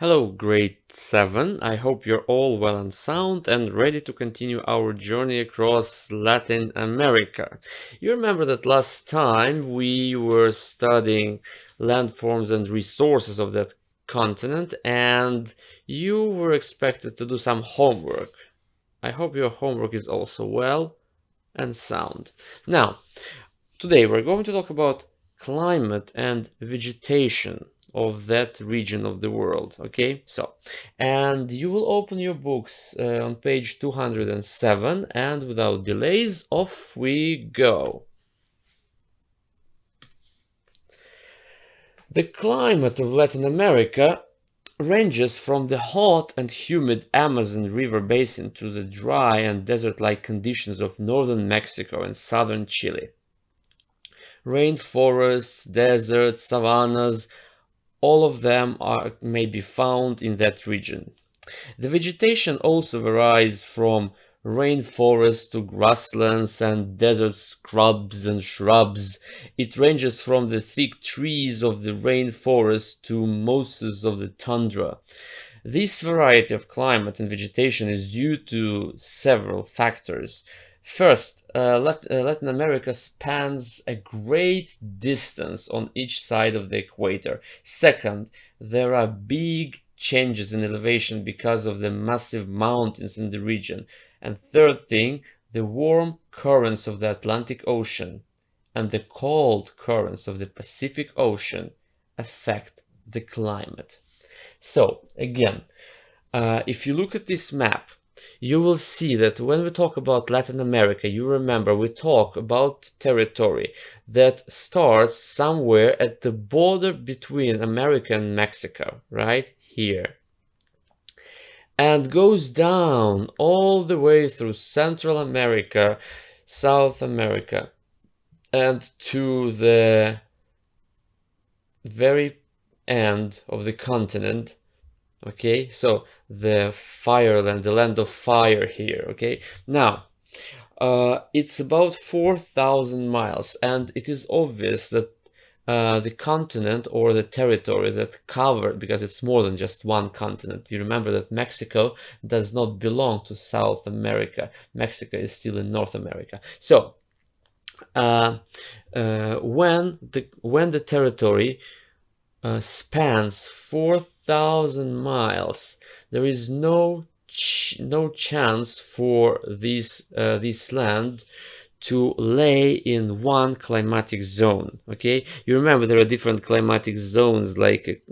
Hello, grade 7. I hope you're all well and sound and ready to continue our journey across Latin America. You remember that last time we were studying landforms and resources of that continent, and you were expected to do some homework. I hope your homework is also well and sound. Now, today we're going to talk about climate and vegetation of that region of the world. Okay, and you will open your books on page 207, and without delays, off we go. The climate of Latin America ranges from the hot and humid Amazon River basin to the dry and desert-like conditions of northern Mexico and southern Chile. Rainforests, deserts, savannas, all of them may be found in that region. The vegetation also varies from rainforests to grasslands and desert scrubs and shrubs. It ranges from the thick trees of the rainforest to mosses of the tundra. This variety of climate and vegetation is due to several factors. First, Latin America spans a great distance on each side of the equator. Second, there are big changes in elevation because of the massive mountains in the region. And third thing, the warm currents of the Atlantic Ocean and the cold currents of the Pacific Ocean affect the climate. So, again, if you look at this map, you will see that when we talk about Latin America, you remember we talk about territory that starts somewhere at the border between America and Mexico, right here, and goes down all the way through Central America, South America, and to the very end of the continent. Okay, so the fireland, the land of fire here. Okay, now it's about 4,000 miles, and it is obvious that the continent or the territory that covered, because it's more than just one continent. You remember that Mexico does not belong to South America. Mexico is still in North America. So when the territory spans 4,000 miles, there is no chance for this land to lay in one climatic zone. Okay, you remember there are different climatic zones like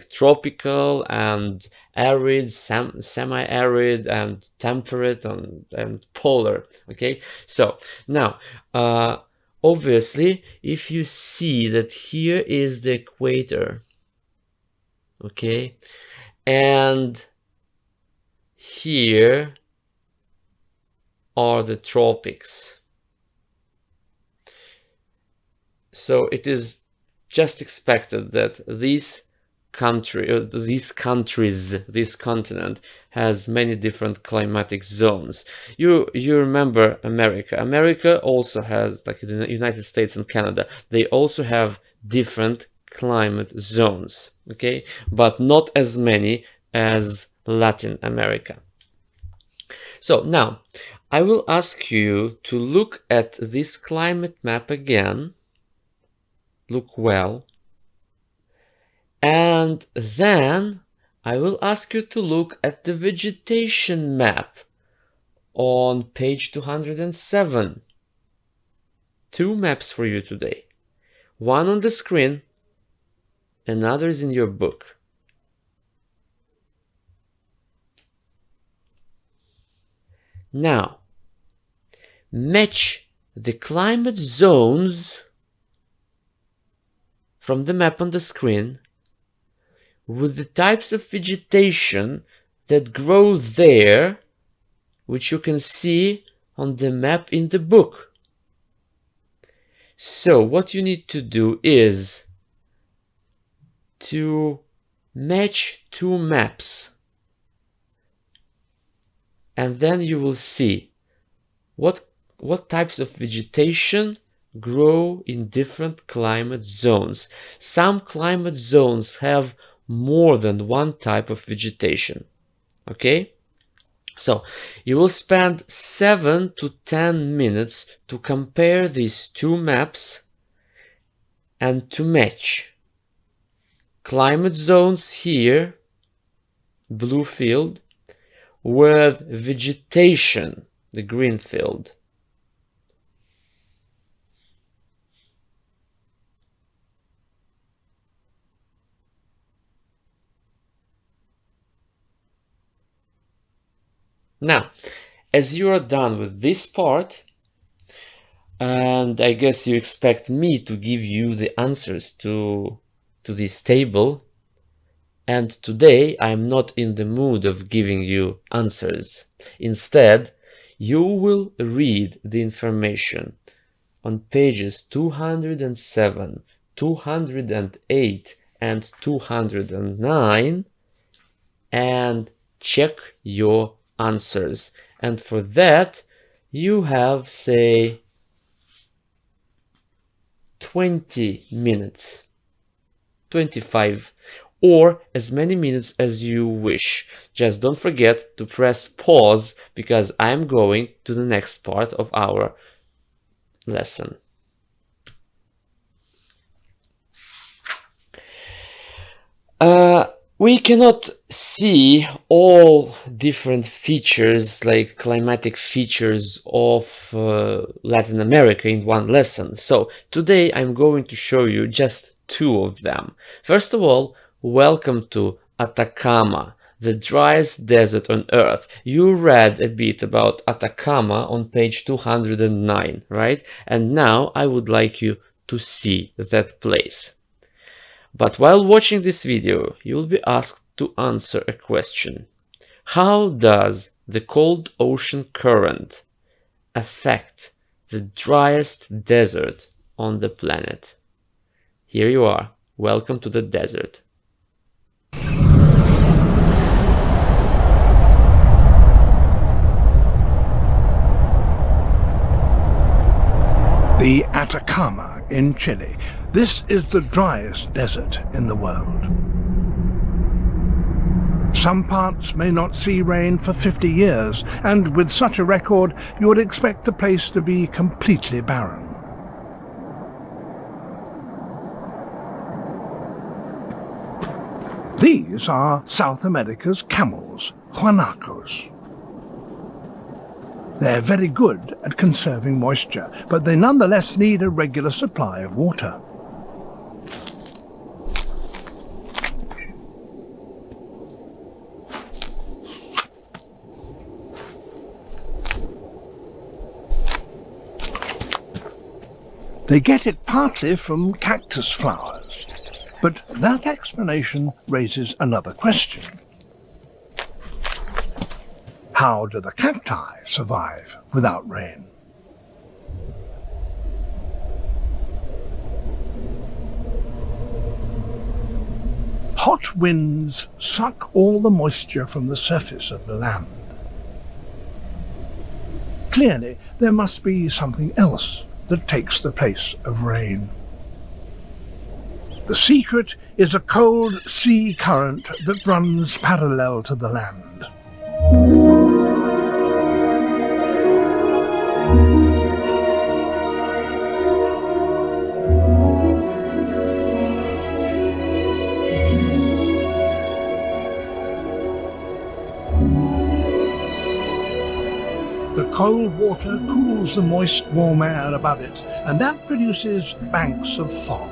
tropical and arid, semi-arid, and temperate, and polar. Okay, so now obviously, if you see that here is the equator, okay, and here are the tropics, so it is just expected that this continent has many different climatic zones. You remember America. America also has, like the United States and Canada, they also have different climate zones, okay, but not as many as Latin America. So now I will ask you to look at this climate map again. Look well. And then I will ask you to look at the vegetation map on page 207. Two maps for you today. One on the screen, another is in your book. Now, match the climate zones from the map on the screen with the types of vegetation that grow there, which you can see on the map in the book. So what you need to do is to match two maps, and then you will see what types of vegetation grow in different climate zones. Some climate zones have more than one type of vegetation. Okay? So you will spend 7 to 10 minutes to compare these two maps and to match climate zones here, blue field, with vegetation, the green field. Now, as you are done with this part, and I guess you expect me to give you the answers to this table, and today I'm not in the mood of giving you answers. Instead, you will read the information on pages 207, 208, and 209 and check your answers. And for that, you have, say, 20 minutes, 25, or as many minutes as you wish. Just don't forget to press pause because I'm going to the next part of our lesson. We cannot see all different features, like climatic features of Latin America in one lesson. So today I'm going to show you just two of them. First of all, welcome to Atacama, the driest desert on Earth. You read a bit about Atacama on page 209, right? And now I would like you to see that place. But while watching this video, you will be asked to answer a question. How does the cold ocean current affect the driest desert on the planet? Here you are. Welcome to the desert. The Atacama in Chile. This is the driest desert in the world. Some parts may not see rain for 50 years, and with such a record, you would expect the place to be completely barren. These are South America's camels, guanacos. They're very good at conserving moisture, but they nonetheless need a regular supply of water. They get it partly from cactus flowers, but that explanation raises another question. How do the cacti survive without rain? Hot winds suck all the moisture from the surface of the land. Clearly, there must be something else that takes the place of rain. The secret is a cold sea current that runs parallel to the land. The cold water cools the moist, warm air above it, and that produces banks of fog.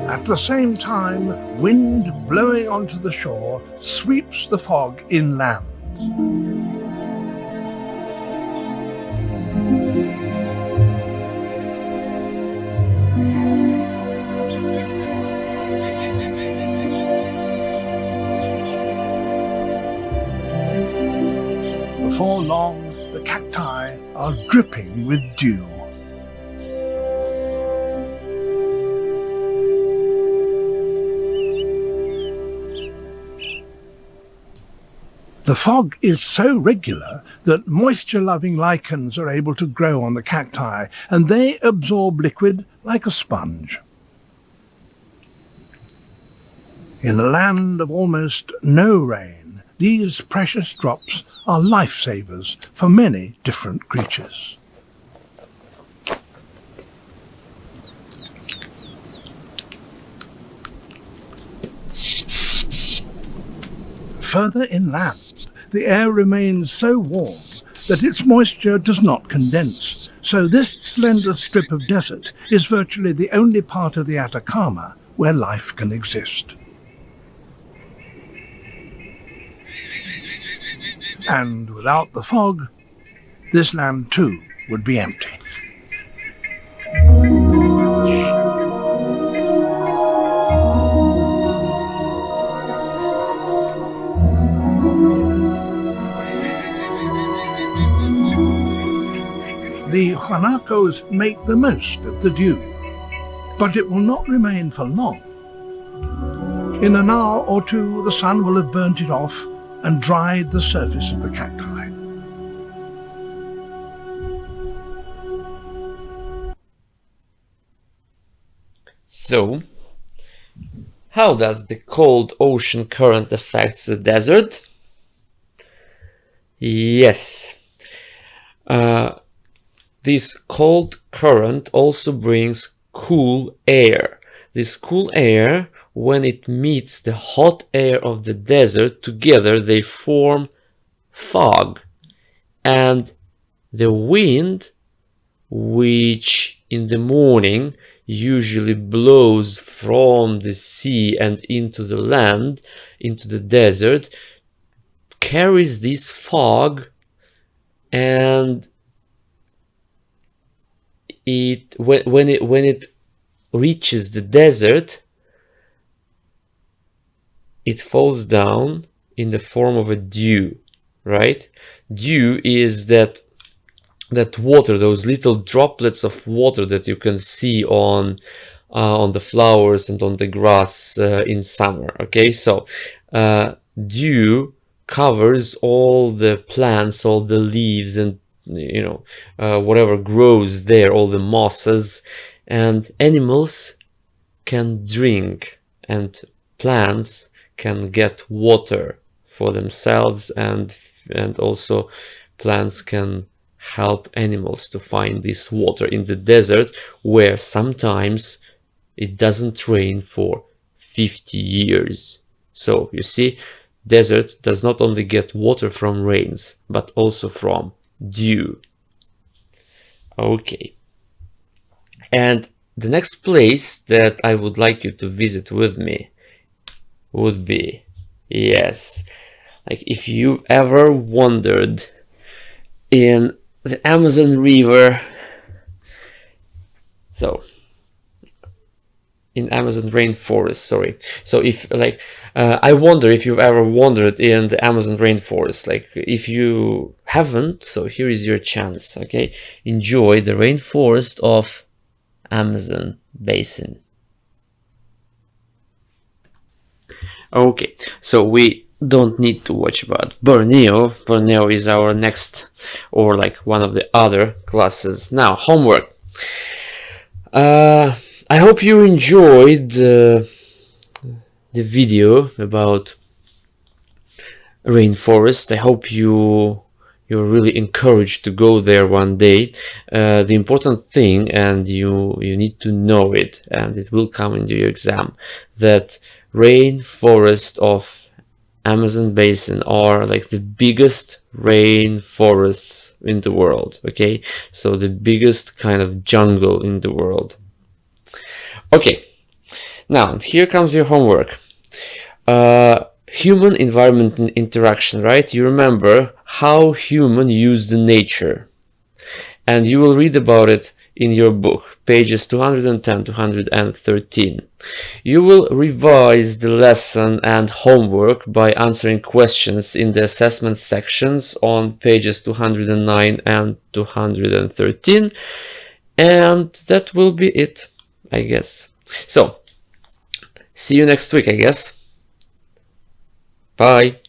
At the same time, wind blowing onto the shore sweeps the fog inland. Before long, the cacti are dripping with dew. The fog is so regular that moisture-loving lichens are able to grow on the cacti, and they absorb liquid like a sponge. In a land of almost no rain, these precious drops are lifesavers for many different creatures. Further inland, the air remains so warm that its moisture does not condense, so this slender strip of desert is virtually the only part of the Atacama where life can exist. And without the fog, this land too would be empty. The guanacos make the most of the dew, but it will not remain for long. In an hour or two, the sun will have burnt it off and dried the surface of the cacti. So, how does the cold ocean current affect the desert? Yes. This cold current also brings cool air. This cool air, when it meets the hot air of the desert, together they form fog. And the wind, which in the morning usually blows from the sea and into the land, into the desert, carries this fog, and when it reaches the desert, it falls down in the form of a dew, right? Dew is that water, those little droplets of water that you can see on the flowers and on the grass in summer. Okay, so dew covers all the plants, all the leaves, and whatever grows there, all the mosses, and animals can drink, and plants can get water for themselves, and also plants can help animals to find this water in the desert, where sometimes it doesn't rain for 50 years. So you see, desert does not only get water from rains, but also from dew. Okay. And the next place that I would like you to visit with me would be, yes, like if you ever wandered in the Amazon River, so in Amazon rainforest, sorry. So if I wonder if you've ever wandered in the Amazon rainforest. Like if you haven't, so here is your chance. Okay, enjoy the rainforest of Amazon basin. Okay, so we don't need to watch about Borneo. Borneo is our next, or like one of the other classes. Now, homework. I hope you enjoyed the video about rainforest. I hope you're really encouraged to go there one day. The important thing, and you need to know it, and it will come into your exam, that rainforest of Amazon basin are like the biggest rainforests in the world. Okay, so the biggest kind of jungle in the world. Okay, now here comes your homework. Human environment interaction, right? You remember how human use the nature, and you will read about it in your book, pages 210 to 213. You will revise the lesson and homework by answering questions in the assessment sections on pages 209 and 213, and that will be it, I guess. So, see you next week, I guess. Bye.